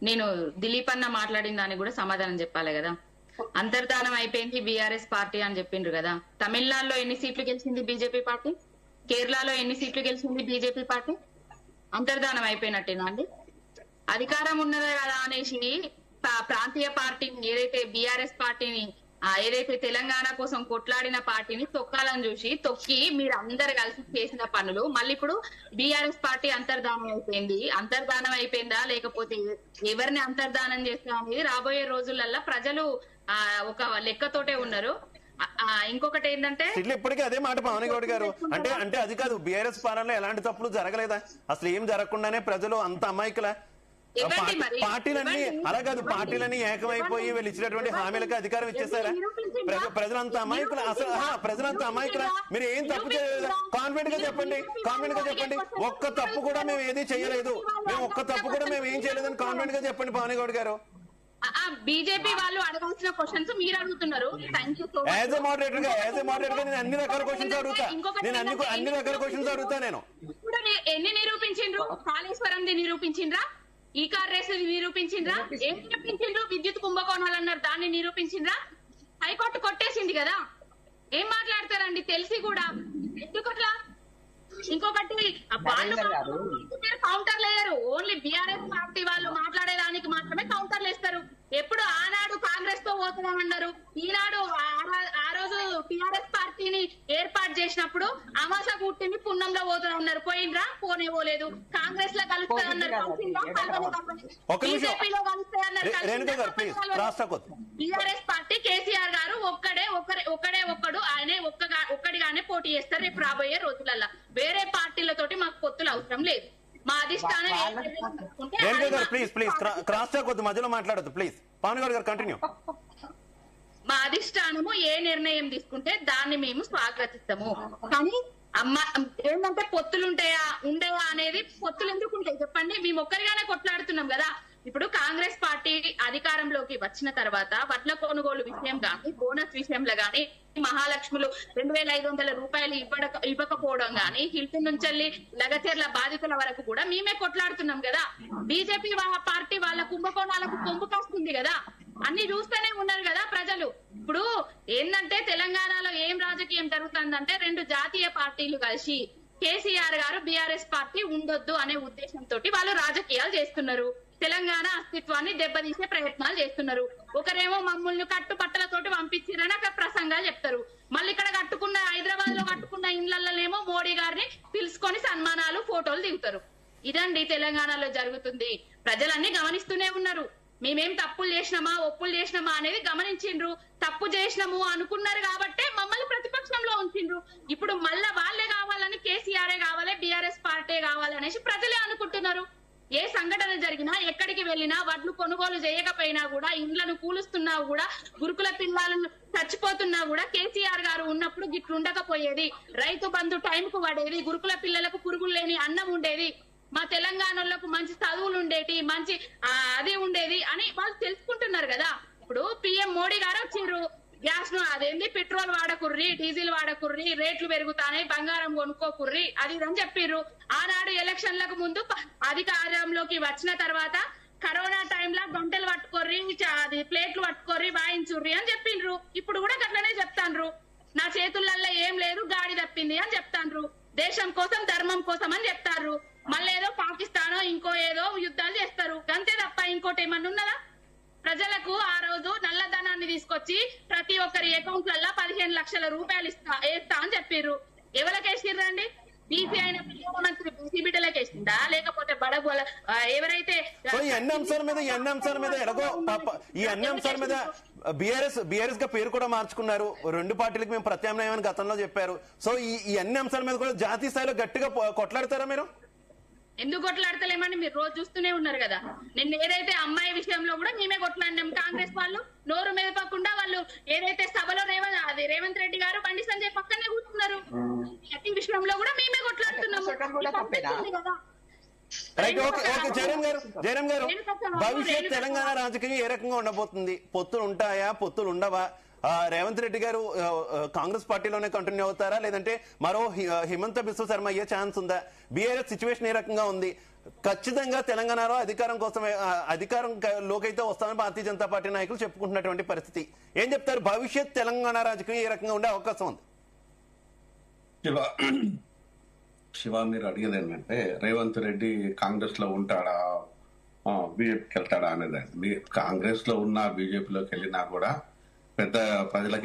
నేను దిలీప్ అన్న మాట్లాడిన దానికి కూడా సమాధానం చెప్పాలి కదా. అంతర్ధానం అయిపోయింది బీఆర్ఎస్ పార్టీ అని చెప్పిండ్రు కదా. తమిళనాడులో ఎన్ని సీట్లు గెలిచింది బీజేపీ పార్టీ? కేరళలో ఎన్ని సీట్లు గెలిచింది బీజేపీ పార్టీ? అంతర్ధానం అయిపోయినట్టేనా అండి? అధికారం ఉన్నదే కదా అనేసి ప్రాంతీయ పార్టీని ఏదైతే బీఆర్ఎస్ పార్టీని ఏదైతే తెలంగాణ కోసం కొట్లాడిన పార్టీని తొక్కాలని చూసి తొక్కి మీరు అందరు కలిసి చేసిన పనులు మళ్ళీ ఇప్పుడు బీఆర్ఎస్ పార్టీ అంతర్ధానం అయిపోయింది. అంతర్ధానం అయిపోయిందా లేకపోతే ఎవరిని అంతర్ధానం చేస్తా అనేది రాబోయే రోజులల్లో ప్రజలు ఒక లెక్కతోటే ఉన్నారు. ఇంకొకటి ఏంటంటే ఇప్పటికీ అదే మాట పవన్ గౌడ్ గారు అంటే అది కాదు, బీఆర్ఎస్ పాలనలో ఎలాంటి తప్పులు జరగలేదా? అసలు ఏం జరగకుండానే ప్రజలు అంత అమాయకులా? పార్టీలన్నీ అలా కాదు, పార్టీలన్నీ ఏకమైపోయి వీళ్ళు ఇచ్చినటువంటి హామీలకు అధికారం ఇచ్చేసారా? ప్రజలంతా అమాయకుల, అసలు ప్రజలంతా అమాయకుల. మీరు ఏం తప్పు చేయలేదు, కాన్ఫిడెంట్ గా చెప్పండి, కాన్ఫిడెంట్ గా చెప్పండి. ఒక్క తప్పు కూడా మేము ఏది చేయలేదు, మేము ఒక్క తప్పు కూడా మేము ఏం చేయలేదని కాన్ఫిడెంట్ గా చెప్పండి పవన్ గౌడ్ గారు. బీజేపీ వాళ్ళు అడగాల్సిన క్వశ్చన్స్ మీరు అడుగుతున్నారు. యాజ్ ఎ మోడరేటర్ గా నేను అన్ని రకాల క్వశ్చన్స్ అడుగుతా, నేను అన్ని రకాల క్వశ్చన్స్ అడుగుతా. నేను ఇప్పుడు ఎన్ని నిరూపించిండ్రు? కాళేశ్వరంది నిరూపించిండ్రా? ఈ కార్ రేసు నిరూపించిండ్రా? ఏం నిరూపించిండ్రు? విద్యుత్ కుంభకోణాలు అన్నారు, దాన్ని నిరూపించిండ్రా? హైకోర్టు కొట్టేసింది కదా. ఏం మాట్లాడతారండి తెలిసి కూడా? ఎందుకట్లా? ఇంకొకటి వాళ్ళు కౌంటర్లు వేయరు, ఓన్లీ బీఆర్ఎస్ పార్టీ వాళ్ళు మాట్లాడేదానికి మాత్రమే కౌంటర్లు వేస్తారు. ఎప్పుడు ఆనాడు కాంగ్రెస్ తో పోతున్నామన్నారు, ఈనాడు ఆ రోజు టీఆర్ఎస్ పార్టీని ఏర్పాటు చేసినప్పుడు అమాస గుట్టిని పున్నంలో పోతున్నారు. పోయినరా? పోనేపోలేదు. కాంగ్రెస్ లో కలుస్తారన్నారు, బీజేపీలో కలుస్తారన్నారు. టీఆర్ఎస్ పార్టీ కేసీఆర్ గారు ఒక్కడు ఆయనే ఒక్కడిగానే పోటీ చేస్తారు రేపు రాబోయే రోజులలో. వేరే పార్టీలతోటి మాకు పొత్తులు అవసరం లేదు. మా అధిష్టానం మధ్యలో మాట్లాడద్దు ప్లీజ్. పవన్ గౌడ్ గారు కంటిన్యూ. మా అధిష్టానము ఏ నిర్ణయం తీసుకుంటే దాన్ని మేము స్వాగతిస్తాము. కానీ ఏంటంటే పొత్తులు ఉండేవా అనేది, పొత్తులు ఎందుకు ఉంటాయి చెప్పండి? మేము ఒక్కరిగానే కొట్లాడుతున్నాం కదా. ఇప్పుడు కాంగ్రెస్ పార్టీ అధికారంలోకి వచ్చిన తర్వాత వడ్ల కొనుగోలు విషయం గాని, బోనస్ విషయంలో గాని, మహాలక్ష్ములు 2500 రూపాయలు ఇవ్వకపోవడం గాని, హిల్టన్ నుంచి లగచెర్ల బాధితుల వరకు కూడా మేమే కొట్లాడుతున్నాం కదా. బీజేపీ పార్టీ వాళ్ళ కుంభకోణాలకు కొమ్ము కాస్తుంది కదా. అన్ని చూస్తూనే ఉన్నారు కదా ప్రజలు. ఇప్పుడు ఏంటంటే తెలంగాణలో ఏం రాజకీయం జరుగుతుందంటే 2 జాతీయ పార్టీలు కలిసి కేసీఆర్ గారు బీఆర్ఎస్ పార్టీ ఉండొద్దు అనే ఉద్దేశంతో వాళ్ళు రాజకీయాలు చేస్తున్నారు. తెలంగాణ అస్తిత్వాన్ని దెబ్బతీసే ప్రయత్నాలు చేస్తున్నారు. ఒకరేమో మమ్మల్ని కట్టుబట్టలతోటి పంపించారని అక్కడ ప్రసంగాలు చెప్తారు. మళ్ళీ ఇక్కడ కట్టుకున్న హైదరాబాద్ లో కట్టుకున్న ఇండ్లలోనేమో మోడీ గారిని పిలుచుకొని సన్మానాలు ఫోటోలు దిగుతారు. ఇదండి తెలంగాణలో జరుగుతుంది. ప్రజలన్నీ గమనిస్తూనే ఉన్నారు. మేమేం తప్పులు చేసినామా ఒప్పులు చేసినామా అనేది గమనించిండ్రు. తప్పు చేసినాము అనుకున్నారు కాబట్టే మమ్మల్ని ప్రతిపక్షంలో ఉంచిండ్రు. ఇప్పుడు మళ్ళా వాళ్ళే కావాలని, కేసీఆరే కావాలి, బీఆర్ఎస్ పార్టీ కావాలనేసి ప్రజలే అనుకుంటున్నారు. ఏ సంఘటన జరిగినా, ఎక్కడికి వెళ్ళినా, వడ్లు కొనుగోలు చేయకపోయినా కూడా, ఇండ్లను కూలుస్తున్నా కూడా, గురుకుల పిల్లలను చచ్చిపోతున్నా కూడా కేసీఆర్ గారు ఉన్నప్పుడు గిట్లుండకపోయేది. రైతు బంధు టైంకు పడేది, గురుకుల పిల్లలకు పురుగులు లేని అన్నం ఉండేది, మా తెలంగాణలకు మంచి చదువులు ఉండేటి, మంచి అది ఉండేది అని వాళ్ళు తెలుసుకుంటున్నారు కదా. ఇప్పుడు పిఎం మోడీ గారు వచ్చిండ్రు, గ్యాస్ ను అదేంది పెట్రోల్ వాడకుర్రి, డీజిల్ వాడకుర్రి, రేట్లు పెరుగుతాయి, బంగారం కొనుక్కోకుర్రి అది ఇదని చెప్పిర్రు. ఆనాడు ఎలక్షన్లకు ముందు అధికారంలోకి వచ్చిన తర్వాత కరోనా టైంలో గంటలు పట్టుకోర్రి, అది ప్లేట్లు పట్టుకోర్రి, వాయించుర్రి అని చెప్పిండ్రు. ఇప్పుడు కూడా గట్లనే చెప్తాండ్రు. నా చేతులలో ఏం లేదు, గాడి తప్పింది అని చెప్తాండ్రు. దేశం కోసం, ధర్మం కోసం అని చెప్తారు. మళ్ళీ ఏదో పాకిస్తానో ఇంకో ఏదో యుద్ధాలు చేస్తారు. అంతే తప్ప ఇంకోటి ఏమన్నా ఉన్నదా? ప్రజలకు ఆ రోజు నల్లధనాన్ని తీసుకొచ్చి ప్రతి ఒక్కరి అకౌంట్లలో 15 లక్షల రూపాయలు వేస్తా అని చెప్పారు. ఎవరికి వేసిర్రండి? బీసీ అయిన మంత్రి బీసీ బిడ్డలకి వేసిందా, లేకపోతే బడగోల ఎవరైతే ఈ అన్ని అంశాల మీద ఎలాగో ఈ అన్ని అంశాల మీద బీఆర్ఎస్ గా పేరు కూడా మార్చుకున్నారు. 2 పార్టీలకు మేము ప్రత్యామ్నాయం అని గతంలో చెప్పారు. సో ఈ అన్ని అంశాల మీద కూడా జాతీయ స్థాయిలో గట్టిగా కొట్లాడతారా మీరు? ఎందుకు కొట్లాడతలేమని మీరు రోజు చూస్తూనే ఉన్నారు కదా. నిన్న ఏదైతే అమ్మాయి విషయంలో కూడా మేమే కొట్లాడినాం. కాంగ్రెస్ వాళ్ళు నోరు మెదపకుండా వాళ్ళు ఏదైతే సభలో రేవంత్ రెడ్డి గారు, బండి సంజయ్ పక్కనే కూర్చున్నారు. ఈ విషయంలో కూడా మేమే కొట్లాడుతున్నాము కదా. జయరాం గారు, భవిష్యత్ తెలంగాణ రాజకీయం ఏ రకంగా ఉండబోతుంది? పొత్తులు ఉంటాయా, పొత్తులు ఉండవా? రేవంత్ రెడ్డి గారు కాంగ్రెస్ పార్టీలోనే కంటిన్యూ అవుతారా, లేదంటే మరో హిమంత బిశ్వ శర్మ అయ్యే ఛాన్స్ ఉందా? బీఆర్ఎస్ సిచ్యువేషన్ ఏ రకంగా ఉంది? ఖచ్చితంగా తెలంగాణలో అధికారం కోసమే అధికారంలోకైతే వస్తామని భారతీయ జనతా పార్టీ నాయకులు చెప్పుకుంటున్నటువంటి పరిస్థితి. ఏం చెప్తారు? భవిష్యత్ తెలంగాణ రాజకీయం ఏ రకంగా ఉండే అవకాశం ఉంది? శివ, మీరు అడిగేది ఏంటంటే రేవంత్ రెడ్డి కాంగ్రెస్ లో ఉంటాడా, బీజేపీకి వెళ్తాడా అనేది. కాంగ్రెస్ లో ఉన్నా బీజేపీలోకి వెళ్ళినా కూడా పెద్ద ప్రజలకి